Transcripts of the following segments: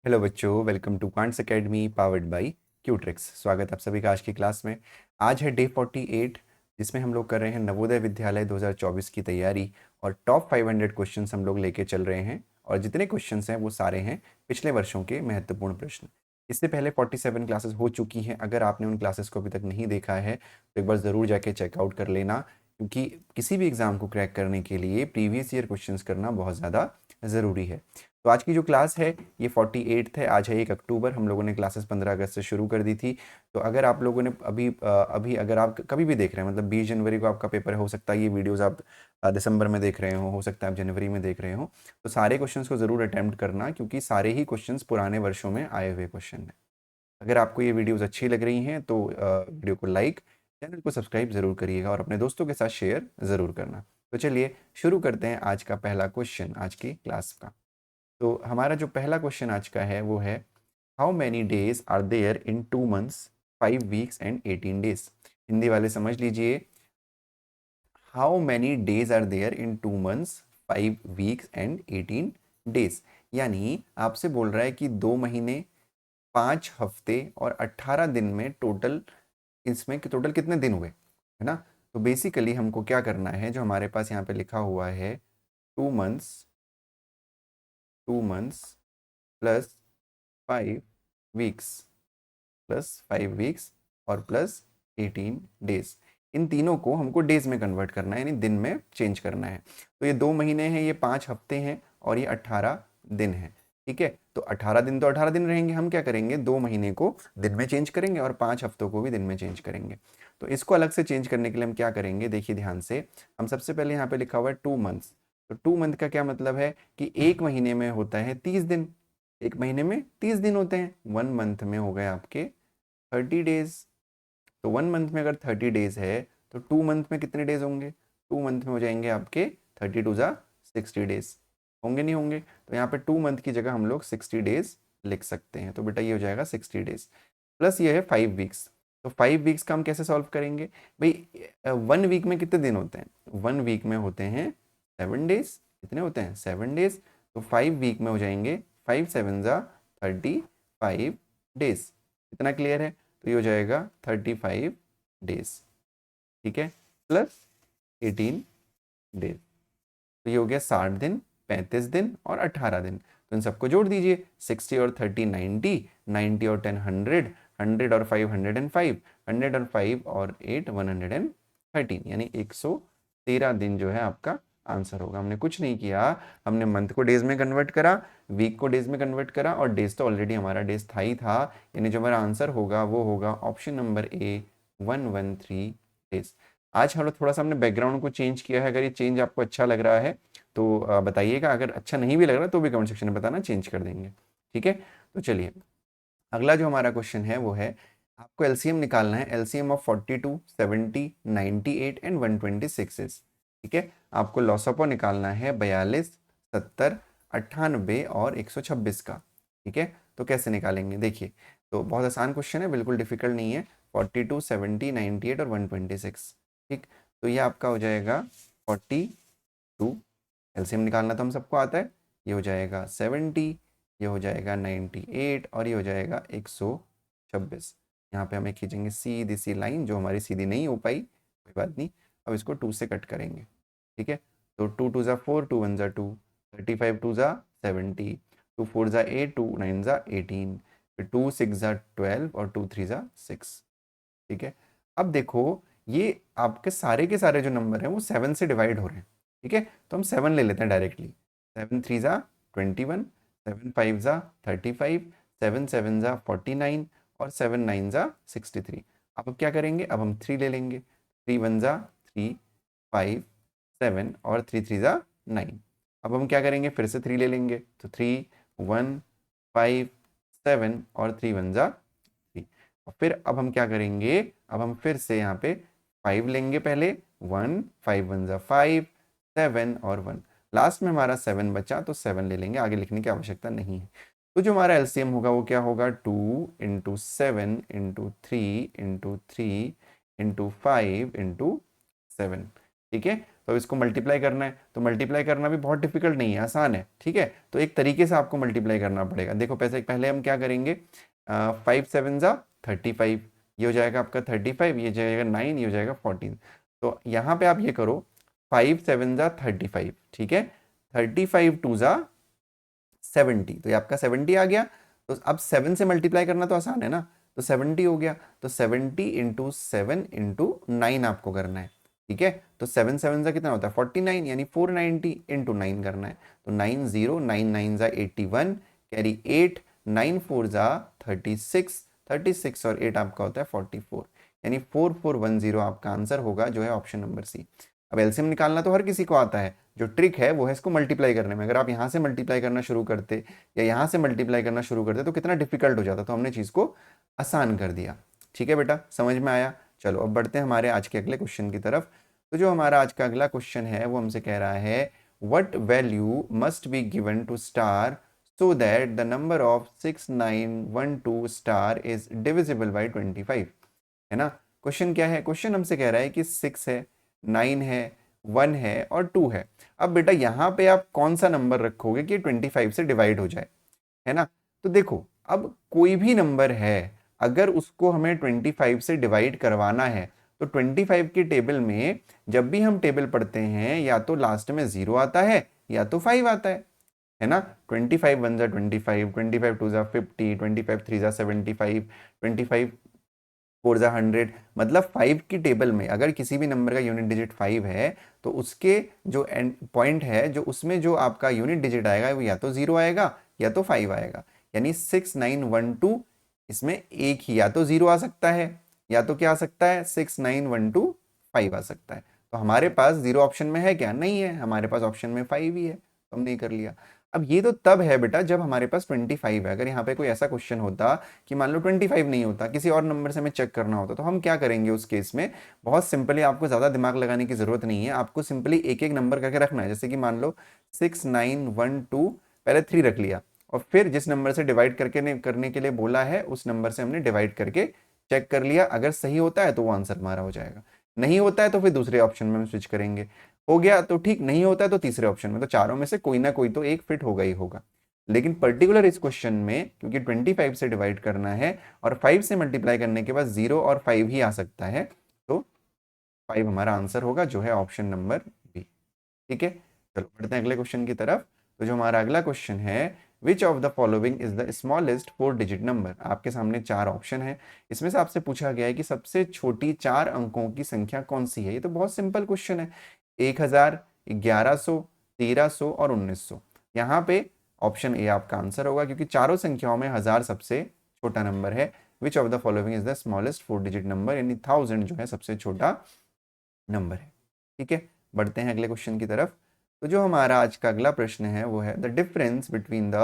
Hello बच्चों, welcome to Quants academy powered by Qutrix. स्वागत आप सभी का आज की क्लास में। आज है डे 48, जिसमें हम लोग कर रहे हैं नवोदय विद्यालय 2024 की तैयारी और टॉप 500 क्वेश्चंस हम लोग लेके चल रहे हैं। और जितने क्वेश्चंस हैं वो सारे हैं पिछले वर्षों के महत्वपूर्ण प्रश्न। इससे पहले 47 क्लासेस हो चुकी हैं। अगर आपने उन क्लासेस को अभी तक नहीं देखा है तो एक बार ज़रूर जाके चेकआउट कर लेना, क्योंकि किसी भी एग्ज़ाम को क्रैक करने के लिए प्रीवियस ईयर क्वेश्चंस करना बहुत ज़्यादा ज़रूरी है। तो आज की जो क्लास है ये 48 है। आज है 1 अक्टूबर। हम लोगों ने क्लासेस 15 अगस्त से शुरू कर दी थी। तो अगर आप लोगों ने अभी अगर आप कभी भी देख रहे हैं, मतलब 20 जनवरी को आपका पेपर है, हो सकता है ये वीडियोस आप दिसंबर में देख रहे हो सकता है आप जनवरी में देख रहे हो, तो सारे क्वेश्चंस को ज़रूर अटैम्प्ट करना, क्योंकि सारे ही क्वेश्चंस पुराने वर्षों में आए हुए क्वेश्चन हैं। अगर आपको ये वीडियोज़ अच्छी लग रही हैं तो वीडियो को लाइक, चैनल को सब्सक्राइब ज़रूर करिएगा और अपने दोस्तों के साथ शेयर ज़रूर करना। तो चलिए शुरू करते हैं आज का पहला क्वेश्चन आज की क्लास का। तो हमारा जो पहला क्वेश्चन आज का है वो है, how many days are there in 2 months 5 weeks and 18 days. Hindi वाले समझ लीजिए, how many days are there in 2 months 5 weeks and 18 days. यानी आपसे बोल रहा है कि 2 महीने 5 हफ्ते और 18 दिन में टोटल, इसमें टोटल कितने दिन हुए, है ना। तो बेसिकली हमको क्या करना है, जो हमारे पास यहाँ पे लिखा हुआ है 2 months, 2 months plus 5 weeks, plus 5 weeks और प्लस 18 डेज, इन तीनों को हमको डेज में कन्वर्ट करना है, यानी दिन में चेंज करना है। तो ये 2 महीने हैं, ये 5 हफ्ते हैं और ये 18 दिन हैं। ठीक है, तो 18 दिन तो 18 दिन रहेंगे। हम क्या करेंगे, 2 महीने को दिन में चेंज करेंगे और 5 हफ्तों को भी दिन में चेंज करेंगे। तो इसको अलग से चेंज करने के लिए हम क्या करेंगे, देखिए ध्यान से। हम सबसे पहले यहाँ पे लिखा हुआ है 2 मंथ्स। तो 2 मंथ का क्या मतलब है कि एक महीने में होता है 30 दिन। एक महीने में 30 दिन होते हैं। 1 मंथ में हो गए आपके 30 डेज। तो 1 मंथ में अगर 30 डेज है तो 2 मंथ में कितने डेज होंगे, 2 मंथ में हो जाएंगे आपके 30 टू 60 डेज। होंगे नहीं होंगे, तो यहाँ पे 2 मंथ की जगह हम लोग 60 डेज लिख सकते हैं। तो बेटा ये हो जाएगा 60 डेज। प्लस ये है 5 वीक्स। तो 5 वीक्स का हम कैसे सॉल्व करेंगे भाई, 1 वीक में कितने दिन होते हैं, 1 वीक में होते हैं 7 डेज। कितने होते हैं, 7 डेज। तो 5 वीक में हो जाएंगे 5 7 जा 35 डेज। इतना क्लियर है। तो ये हो जाएगा 35 डेज। ठीक है, प्लस 18 डेज। तो ये हो गया 60 दिन, 35 दिन और 18 दिन। तो इन सबको जोड़ दीजिए, 60 और 30 90, 90 और 10 100, 100 और 5 105, 100 और 5 और 8 113, यानी 113 दिन जो है आपका आंसर होगा। हमने कुछ नहीं किया, हमने मंथ को डेज में कन्वर्ट करा, वीक को डेज में कन्वर्ट करा, और डेज तो ऑलरेडी हमारा डेज था ही था। यानी जो हमारा आंसर होगा वो होगा ऑप्शन नंबर ए, 113 डेज। आज हम लोग थोड़ा सा हमने बैकग्राउंड को चेंज किया है। अगर ये चेंज आपको अच्छा लग रहा है तो बताइएगा, अगर अच्छा नहीं भी लग रहा तो भी कमेंट सेक्शन में बताना, चेंज कर देंगे। ठीक है, तो चलिए अगला जो हमारा क्वेश्चन है वो है, आपको एलसीएम निकालना है। LCM of 42, 70, 98 and 126। ठीक है, आपको लॉसअपो निकालना है 42, 70, 98 और 126 का। ठीक है, तो कैसे निकालेंगे देखिए। तो बहुत आसान क्वेश्चन है, बिल्कुल डिफिकल्ट नहीं है। 42, 70, 98 और 126। ठीक, तो ये आपका हो जाएगा 42, एलसीएम निकालना तो हम सबको आता है। ये हो जाएगा 70, ये हो जाएगा 98 और ये हो जाएगा 126। यहाँ पे हमें खींचेंगे सीधी सी लाइन, जो हमारी सीधी नहीं हो पाई, कोई बात नहीं। अब इसको 2 से कट करेंगे। ठीक है, तो 2 2 ज़ा 4, 2 1 ज़ा 2, 35 2 ज़ा 70, 2 4 ज़ा 8, 2 9 ज़ा 18, फिर 2 6 ज़ा 12 और 2 3 ज़ा 6। ठीक है, अब देखो ये आपके सारे के सारे जो नंबर हैं वो 7 से डिवाइड हो रहे हैं। ठीक है, तो हम 7 ले लेते हैं डायरेक्टली। 7 3 ज़ा 21, 7 5 ज़ा 35, 7 7 ज़ा 49 और 7 9 ज़ा 63। अब क्या करेंगे, अब हम 3 ले लेंगे। 3 1 ज़ा 3, 5 7 और 3 3 ज़ा 9। अब हम क्या करेंगे, फिर से 3 ले लेंगे। तो 3 1 5 7 और 3 1 ज़ा 3। और फिर अब हम क्या करेंगे, अब हम फिर से यहाँ पे 5 लेंगे पहले। 1 5 1 ज़ा 5, 7 और 1। लास्ट में हमारा 7 बचा, तो 7 ले लेंगे, आगे लिखने की आवश्यकता नहीं है। तो जो हमारा एलसीएम होगा वो क्या होगा, 2 into 7 into 3 into 3 into 5 into 7। ठीक है। तो अब इसको मल्टीप्लाई करना है, तो मल्टीप्लाई करना भी बहुत डिफिकल्ट नहीं है, आसान है, ठीक है। तो एक तरीके से आपको मल्टीप्लाई करना पड़ेगा। देखो पहले हम क्या करेंगे, 5 7 ज़ा 35, ये हो जाएगा आपका 35, ये जाएगा 9, ये हो जाएगा 14। तो यहाँ पे आप ये करो 5 7 ज़ा 35, ठीक है। 35 2 ज़ा 70, तो ये आपका 70 आ गया। तो अब 7 से मल्टीप्लाई करना तो आसान है ना, तो 70 हो गया। तो 70 इंटू 7 इंटू 9 आपको करना है, ठीक है। तो 7 7 ज़ा कितना होता है 49, यानी 490 इंटू 9 करना है। तो 90, 9 9 ज़ा 81, कैरी 8, 9 4 ज़ा 36, 36 और 8 आपका होता है 44, यानी 4410 आपका आंसर होगा, जो है ऑप्शन नंबर सी। अब एलसीएम निकालना तो हर किसी को आता है, जो ट्रिक है वो है इसको मल्टीप्लाई करने में। अगर आप यहाँ से मल्टीप्लाई करना शुरू करते या यहाँ से मल्टीप्लाई करना शुरू करते तो कितना डिफिकल्ट हो जाता, तो हमने चीज़ को आसान कर दिया। ठीक है बेटा, समझ में आया। चलो अब बढ़ते हैं हमारे आज के अगले क्वेश्चन की तरफ। तो जो हमारा आज का अगला क्वेश्चन है वो हमसे कह रहा है what value must be given to star so that the number of 6912 star is divisible by 25, है ना। क्वेश्चन क्या है, क्वेश्चन हमसे कह रहा है कि 6 है, 9 है, 1 है और 2 है। अब बेटा यहाँ पे आप कौन सा नंबर रखोगे कि 25 से डिवाइड हो जाए, है ना। तो देखो अब कोई भी नंबर है, अगर उसको हमें 25 से डिवाइड करवाना है तो 25 के टेबल में जब भी हम टेबल पढ़ते हैं या तो लास्ट में 0 आता है या तो 5 आता है ना। 25 1 ज़ा 25, 25 2 ज़ा 50, 25 3 ज़ा 75, 25 4 ज़ा 100, मतलब 5 की टेबल में अगर किसी भी नंबर का यूनिट डिजिट 5 है तो उसके जो एंड पॉइंट है, जो उसमें जो आपका यूनिट डिजिट आएगा वो या तो 0 आएगा या तो 5 आएगा, यानी 6 9 1 2, इसमें एक ही या तो 0 आ सकता है या तो क्या आ सकता है 6 9 1 2 5 आ सकता है। तो हमारे पास 0 ऑप्शन में है क्या, नहीं है, हमारे पास ऑप्शन में 5 ही है, तो हमने कर लिया। अब ये तो तब है बेटा जब हमारे पास 25 है। अगर यहाँ पे कोई ऐसा क्वेश्चन होता कि मान लो 25 नहीं होता, किसी और नंबर से हमें चेक करना होता, तो हम क्या करेंगे उस केस में, बहुत सिंपली, आपको ज़्यादा दिमाग लगाने की ज़रूरत नहीं है, आपको सिंपली एक एक नंबर करके रखना है। जैसे कि मान लो 6 9 1 2, पहले 3 रख लिया और फिर जिस नंबर से डिवाइड करने के लिए बोला है उस नंबर से हमने डिवाइड करके चेक कर लिया। अगर सही होता है तो वो आंसर हमारा हो जाएगा, नहीं होता है तो फिर दूसरे ऑप्शन में हम स्विच करेंगे, हो गया तो ठीक, नहीं होता है तो तीसरे ऑप्शन में। तो चारों में से कोई ना कोई तो एक फिट होगा ही होगा। लेकिन पर्टिकुलर इस क्वेश्चन में क्योंकि 25 से डिवाइड करना है और 5 से मल्टीप्लाई करने के बाद 0 और 5 ही आ सकता है, तो 5 हमारा आंसर होगा, जो है ऑप्शन नंबर बी। ठीक है, चलो बढ़ते हैं अगले क्वेश्चन की तरफ। तो जो हमारा अगला क्वेश्चन है, which of the following is the smallest 4 digit number. आपके सामने 4 ऑप्शन है, इसमें से आपसे पूछा गया है कि सबसे छोटी 4 अंकों की संख्या कौन सी है। ये तो बहुत सिंपल क्वेश्चन है, 1000, 1100, 1300 और 1900। यहाँ पे ऑप्शन ए आपका आंसर होगा, क्योंकि चारों संख्याओं में 1000 सबसे छोटा नंबर है। Which of the following is the smallest 4 digit number, यानी 1000 जो है सबसे छोटा नंबर है। ठीक है, बढ़ते हैं अगले क्वेश्चन की तरफ। तो जो हमारा आज का अगला प्रश्न है वो है the difference between the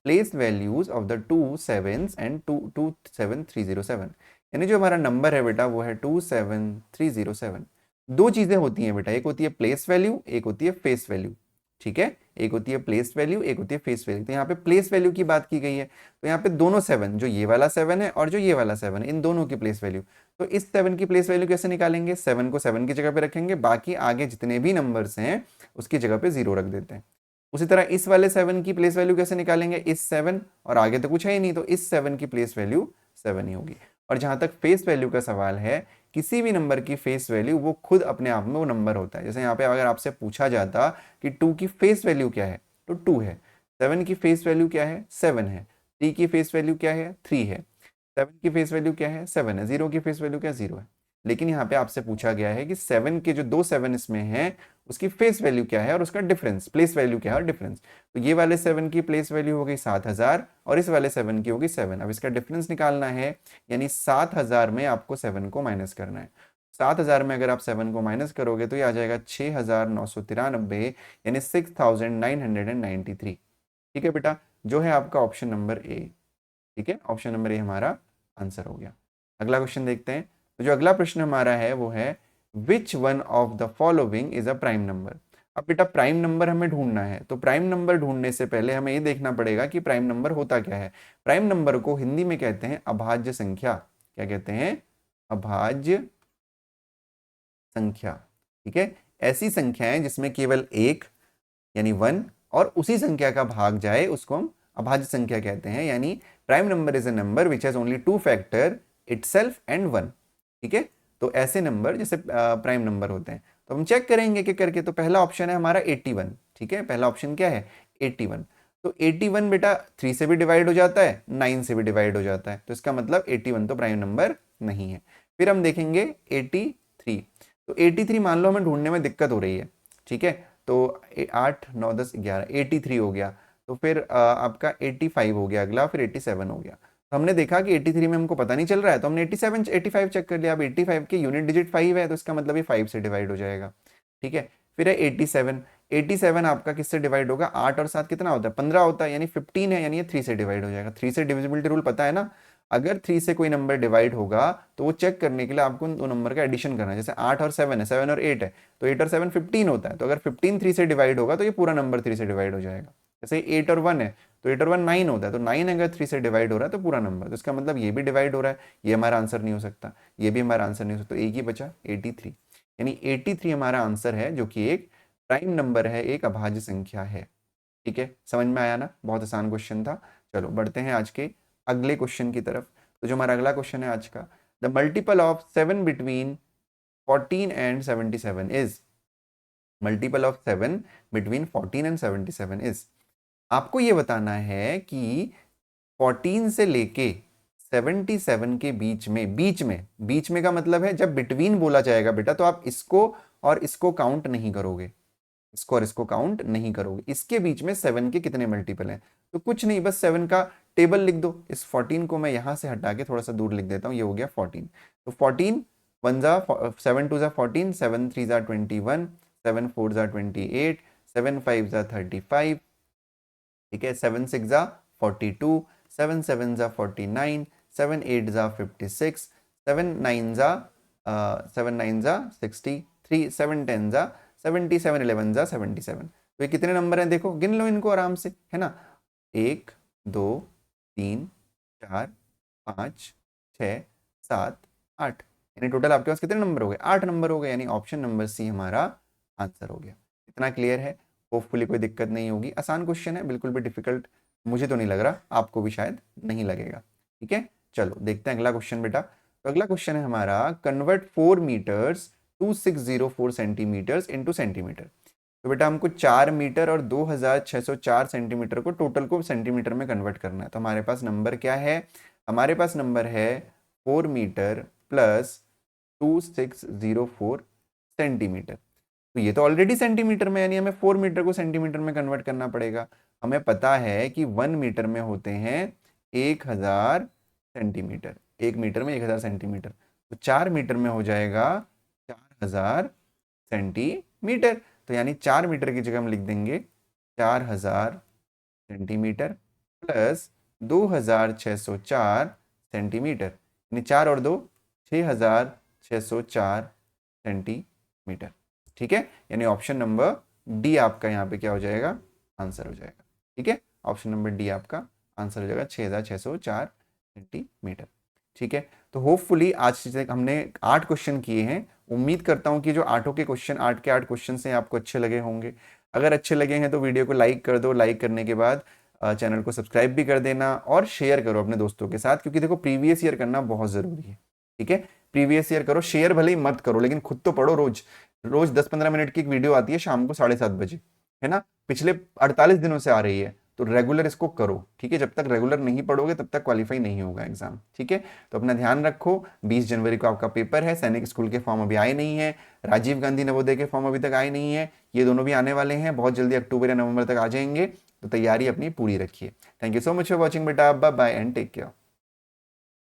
place values of the 2 7s and 27307, यानी जो हमारा नंबर है बेटा वो है 27307। दो चीजें होती हैं बेटा, एक होती है प्लेस वैल्यू, एक होती है फेस वैल्यू। ठीक है, एक होती है प्लेस वैल्यू, एक होती है फेस वैल्यू। तो यहाँ पे प्लेस वैल्यू की बात की गई है, तो यहाँ पे दोनों 7, जो ये वाला 7 है और जो ये वाला 7 है, इन दोनों की प्लेस वैल्यू। तो इस 7 की प्लेस वैल्यू कैसे निकालेंगे, 7 को 7 की जगह पे रखेंगे, बाकी आगे जितने भी नंबर्स हैं उसकी जगह पे 0 रख देते हैं। उसी तरह इस वाले 7 की प्लेस वैल्यू कैसे निकालेंगे, इस 7 और आगे तो कुछ है ही नहीं, तो इस 7 की प्लेस वैल्यू 7 ही होगी। और जहां तक फेस वैल्यू का सवाल है, किसी भी नंबर की फेस वैल्यू वो खुद अपने आप में वो नंबर होता है। जैसे यहाँ पे अगर आपसे पूछा जाता कि 2 की फेस वैल्यू क्या है, तो 2 है। 7 की फेस वैल्यू क्या है, 7 है। 3 की फेस वैल्यू क्या है, 3 है। 7 की फेस वैल्यू क्या है, 7 है। 0 की फेस वैल्यू क्या, 0 है। लेकिन यहाँ पे आपसे पूछा गया है कि 7 के जो दो 7 इसमें हैं उसकी फेस वैल्यू क्या है और उसका डिफरेंस, प्लेस वैल्यू क्या है और डिफरेंस। तो ये वाले 7 की प्लेस वैल्यू हो गई 7000 और इस वाले 7 की होगी 7। अब इसका डिफरेंस निकालना है, यानी 7000 में आपको 7 को माइनस करना है। 7000 में अगर आप 7 को माइनस करोगे तो ये आ जाएगा 6993, यानी 6993। ठीक है बेटा, जो है आपका ऑप्शन नंबर ए। ठीक है, ऑप्शन नंबर ए हमारा आंसर हो गया। अगला क्वेश्चन देखते हैं। तो जो अगला प्रश्न हमारा है वो है which one of the following is a prime number. अब बेटा प्राइम नंबर हमें ढूंढना है, तो प्राइम नंबर ढूंढने से पहले हमें ये देखना पड़ेगा कि प्राइम नंबर होता क्या है। प्राइम नंबर को हिंदी में कहते हैं अभाज्य संख्या। क्या कहते हैं, अभाज्य संख्या। ठीक है, ऐसी संख्याएं जिसमें केवल एक यानी 1 और उसी संख्या का भाग जाए उसको हम अभाज्य संख्या कहते हैं। यानी prime number is a number which has only 2 factor itself and 1। ठीक है, तो ऐसे नंबर जैसे प्राइम नंबर होते हैं। तो हम चेक करेंगे कि करके, तो पहला ऑप्शन है हमारा 81। ठीक है, पहला ऑप्शन क्या है 81। तो 81 बेटा 3 से भी डिवाइड हो जाता है, 9 से भी डिवाइड हो जाता है, तो इसका मतलब 81 तो प्राइम नंबर नहीं है। फिर हम देखेंगे 83। तो 83 मान लो हमें ढूंढने में दिक्कत हो रही है। ठीक है, तो 8 9 10 11 83 हो गया। तो फिर आपका 85 हो गया अगला, फिर 87 हो गया। तो हमने देखा कि 83 में हमको पता नहीं चल रहा है, तो हमने 87 85 चेक कर लिया। अब 85 के यूनिट डिजिट 5 है, तो इसका मतलब ये 5 से डिवाइड हो जाएगा। ठीक है, फिर है 87। 87 आपका किससे डिवाइड होगा, 8 और 7 कितना होता है 15 होता है, यानी 15 है, यानी ये 3 से डिवाइड हो जाएगा। 3 से डिविजिबिलिटी रूल पता है ना, अगर 3 से कोई नंबर डिवाइड होगा तो वो चेक करने के लिए आपको उन दो नंबर का एडिशन करना है। जैसे 8 और 7 है, 7 और 8 है, तो 8 और 7 15 होता है, तो अगर 15 3 से डिवाइड होगा तो ये पूरा नंबर 3 से डिवाइड हो जाएगा। जैसे 8 और 1 है, तो 8 और 1 9 होता है, तो 9 अगर 3 से डिवाइड हो रहा है तो पूरा नंबर, तो इसका मतलब ये भी डिवाइड हो रहा है, ये हमारा आंसर नहीं हो सकता, ये भी हमारा आंसर नहीं हो सकता, तो एक ही बचा 83। यानी 83 हमारा आंसर है, जो कि एक प्राइम नंबर है, एक अभाज्य संख्या है। ठीक है, समझ में आया ना, बहुत आसान क्वेश्चन था। चलो बढ़ते हैं आज के अगले क्वेश्चन की तरफ। तो जो हमारा अगला क्वेश्चन है आज का, the multiple of 7 between 14 and 77 is, multiple of 7 between 14 and 77 is, आपको ये बताना है कि 14 से लेके 77 के बीच में का मतलब है जब बिटवीन बोला जाएगा बेटा, तो आप इसको और इसको काउंट नहीं करोगे, इसको और इसको काउंट नहीं करोगे। इसके बीच में 7 के कितने मल्टीपल हैं, तो कुछ नहीं, बस 7 का टेबल लिख दो। इस 14 को मैं यहां से हटा के थोड़ा सा दूर लिख देता हूं, ये हो गया 14। तो 14 1 जा 7 2 जा 14, 7 3 जा 21, 7 4 जा 28, 7 5 जा 35। ठीक है, 7 6 जा 42, 7 7 जा 49, 7 8 जा 56, 7 9 जा 63, 7 10 जा 77, 11 जा 77। तो ये कितने नंबर हैं देखो, गिन लो इनको आराम से, है ना। 1 2 3 4 5 6 7 8, यानी टोटल आपके पास कितने नंबर हो गए, 8 नंबर हो गए। यानी ऑप्शन नंबर सी हमारा आंसर हो गया। इतना क्लियर है, होपफुली कोई दिक्कत नहीं होगी। आसान क्वेश्चन है, बिल्कुल भी डिफिकल्ट मुझे तो नहीं लग रहा, आपको भी शायद नहीं लगेगा। ठीक है, चलो देखते हैं अगला क्वेश्चन बेटा। तो अगला क्वेश्चन है हमारा, convert 4 metres 2604 centimetres into centimetre. तो बेटा हमको 4 मीटर और 2604 सेंटीमीटर को टोटल को सेंटीमीटर में कन्वर्ट करना है। तो हमारे पास नंबर क्या है, हमारे पास नंबर है 4 मीटर प्लस 2604 सेंटीमीटर। तो ये तो ऑलरेडी सेंटीमीटर में, यानी हमें 4 मीटर को सेंटीमीटर में कन्वर्ट करना पड़ेगा। हमें पता है कि 1 मीटर में होते हैं 1000 सेंटीमीटर, 1 मीटर में 1000 सेंटीमीटर, तो 4 मीटर में हो जाएगा 4000 सेंटीमीटर। तो यानी 4 मीटर की जगह हम लिख देंगे 4000 सेंटीमीटर प्लस 2604 सेंटीमीटर, यानी 4 और 2 6604 सेंटीमीटर। ठीक है, यानी ऑप्शन नंबर डी आपका यहाँ पे क्या हो जाएगा, आंसर हो जाएगा। ठीक है, ऑप्शन नंबर डी आपका आंसर हो जाएगा 6604 सेंटीमीटर। ठीक है, तो होपफुली आज से हमने 8 क्वेश्चन किए हैं। उम्मीद करता हूं कि जो 8 के क्वेश्चन 8 के 8 क्वेश्चन हैं आपको अच्छे लगे होंगे। अगर अच्छे लगे हैं तो वीडियो को लाइक कर दो, लाइक करने के बाद चैनल को सब्सक्राइब भी कर देना और शेयर करो अपने दोस्तों के साथ, क्योंकि देखो प्रीवियस ईयर करना बहुत ज़रूरी है। ठीक है, प्रीवियस ईयर करो, शेयर भले ही मत करो, लेकिन खुद तो पढ़ो। रोज रोज 10-15 मिनट की एक वीडियो आती है शाम को 7:30 बजे, है ना, पिछले 48 दिनों से आ रही है, तो रेगुलर इसको करो। ठीक है, जब तक रेगुलर नहीं पढ़ोगे तब तक क्वालिफाई नहीं होगा एग्जाम। ठीक है, तो अपना ध्यान रखो। 20 जनवरी को आपका पेपर है, सैनिक स्कूल के फॉर्म अभी आए नहीं है, राजीव गांधी नवोदय के फॉर्म अभी तक आए नहीं है, ये दोनों भी आने वाले हैं, बहुत जल्दी अक्टूबर या नवंबर तक आ जाएंगे, तो तैयारी अपनी पूरी रखिए। Thank you so much for watching बेटा, bye bye and take care.